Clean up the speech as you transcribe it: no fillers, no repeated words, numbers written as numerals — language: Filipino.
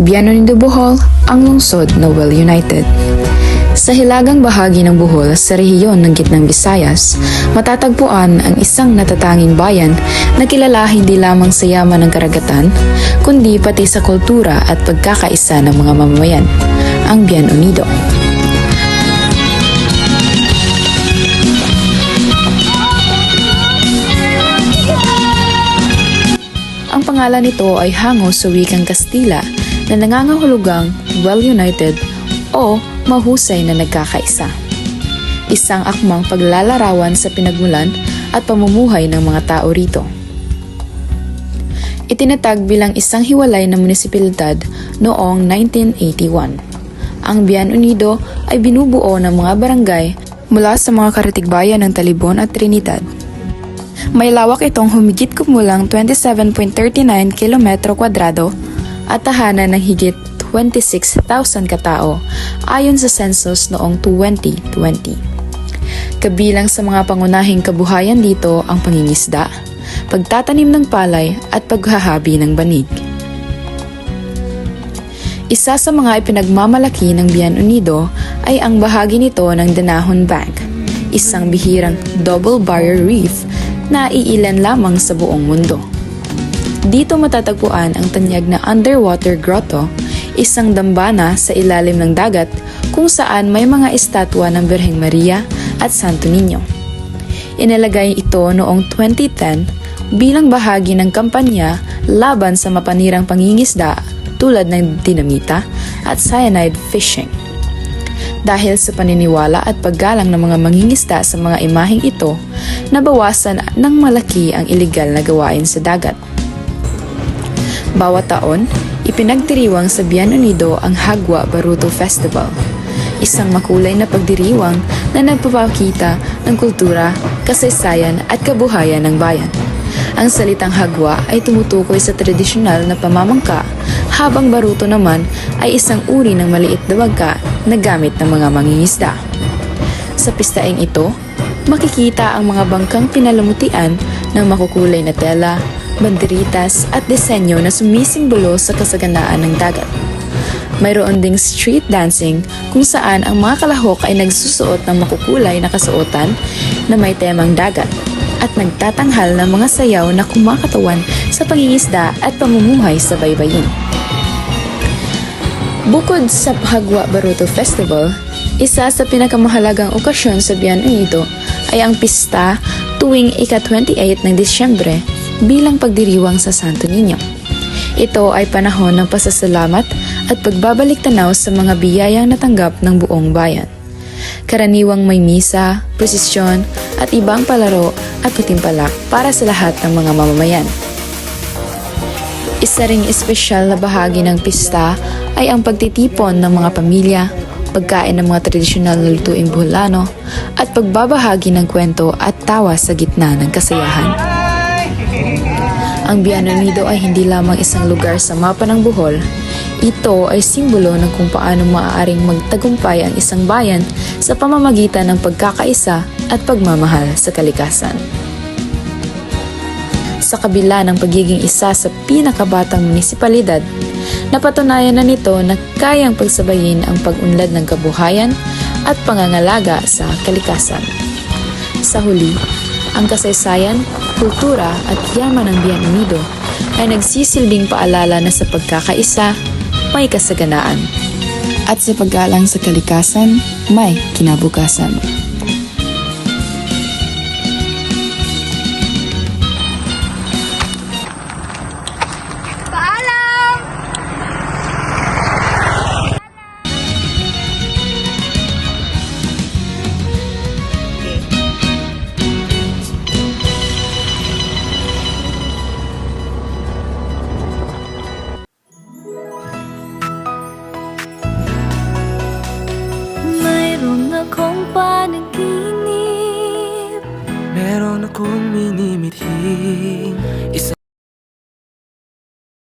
Biano Unido Bohol, ang lungsod na Well United. Sa hilagang bahagi ng Bohol sa rehiyon ng Gitnang Visayas, matatagpuan ang isang natatanging bayan na kilala hindi lamang sa yaman ng karagatan, kundi pati sa kultura at pagkakaisa ng mga mamamayan, ang Bian Unido. Ang pangalan nito ay hango sa wikang Kastila na nangangahulugang Well United o mahusay na nagkakaisa. Isang akmang paglalarawan sa pinagmulan at pamumuhay ng mga tao rito. Itinatag bilang isang hiwalay na munisipalidad noong 1981. Ang Bian Unido ay binubuo ng mga barangay mula sa mga karatigbayan ng Talibon at Trinidad. May lawak itong humigit kumulang 27.39 kilometro kwadrado at tahanan ng higit 26,000 katao ayon sa census noong 2020. Kabilang sa mga pangunahing kabuhayan dito ang pangingisda, pagtatanim ng palay at paghahabi ng banig. Isa sa mga ipinagmamalaki ng Bian Unido ay ang bahagi nito ng Danahon Bank, isang bihirang double barrier reef na iilan lamang sa buong mundo. Dito matatagpuan ang tanyag na underwater grotto, isang dambana sa ilalim ng dagat kung saan may mga estatwa ng Birheng Maria at Santo Niño. Inalagay ito noong 2010 bilang bahagi ng kampanya laban sa mapanirang pangingisda tulad ng dinamita at cyanide fishing. Dahil sa paniniwala at paggalang ng mga mangingisda sa mga imaheng ito, nabawasan ng malaki ang ilegal na gawain sa dagat. Bawat taon, ipinagdiriwang sa Bian Unido ang Hagwa Baruto Festival, isang makulay na pagdiriwang na nagpapakita ng kultura, kasaysayan at kabuhayan ng bayan. Ang salitang hagwa ay tumutukoy sa tradisyonal na pamamangka, habang baruto naman ay isang uri ng maliit na bangka na gamit ng mga mangingisda. Sa pistaeng ito, makikita ang mga bangkang pinalamutian ng makukulay na tela, banderitas at disenyo na sumisimbolo sa kasaganaan ng dagat. Mayroon ding street dancing kung saan ang mga kalahok ay nagsusuot ng makukulay na kasuotan na may temang dagat at nagtatanghal ng mga sayaw na kumakatawan sa pangingisda at pamumuhay sa baybayin. Bukod sa Hagwa Baruto Festival, isa sa pinakamahalagang okasyon sa Bian Unido ay ang pista tuwing ika-28 ng Disyembre bilang pagdiriwang sa Santo Niño. Ito ay panahon ng pasasalamat at pagbabalik tanaw sa mga biyayang natanggap ng buong bayan. Karaniwang may misa, prosesyon at ibang palaro at patimpalak para sa lahat ng mga mamamayan. Isa ring espesyal na bahagi ng pista ay ang pagtitipon ng mga pamilya, pagkain ng mga tradisyonal na lutuing Boholano, at pagbabahagi ng kwento at tawa sa gitna ng kasayahan. Ang Bian Unido ay hindi lamang isang lugar sa mapa ng Bohol. Ito ay simbolo ng kung paano maaaring magtagumpay ang isang bayan sa pamamagitan ng pagkakaisa at pagmamahal sa kalikasan. Sa kabila ng pagiging isa sa pinakabatang munisipalidad, napatunayan na nito na kayang pagsabayin ang pag-unlad ng kabuhayan at pangangalaga sa kalikasan. Sa huli, ang kasaysayan, kultura at yaman ng Bian Unido ay nagsisilbing paalala na sa pagkakaisa, may kasaganaan. At sa paggalang sa kalikasan, may kinabukasan. Mayroon akong panaginip, Meron akong minimithing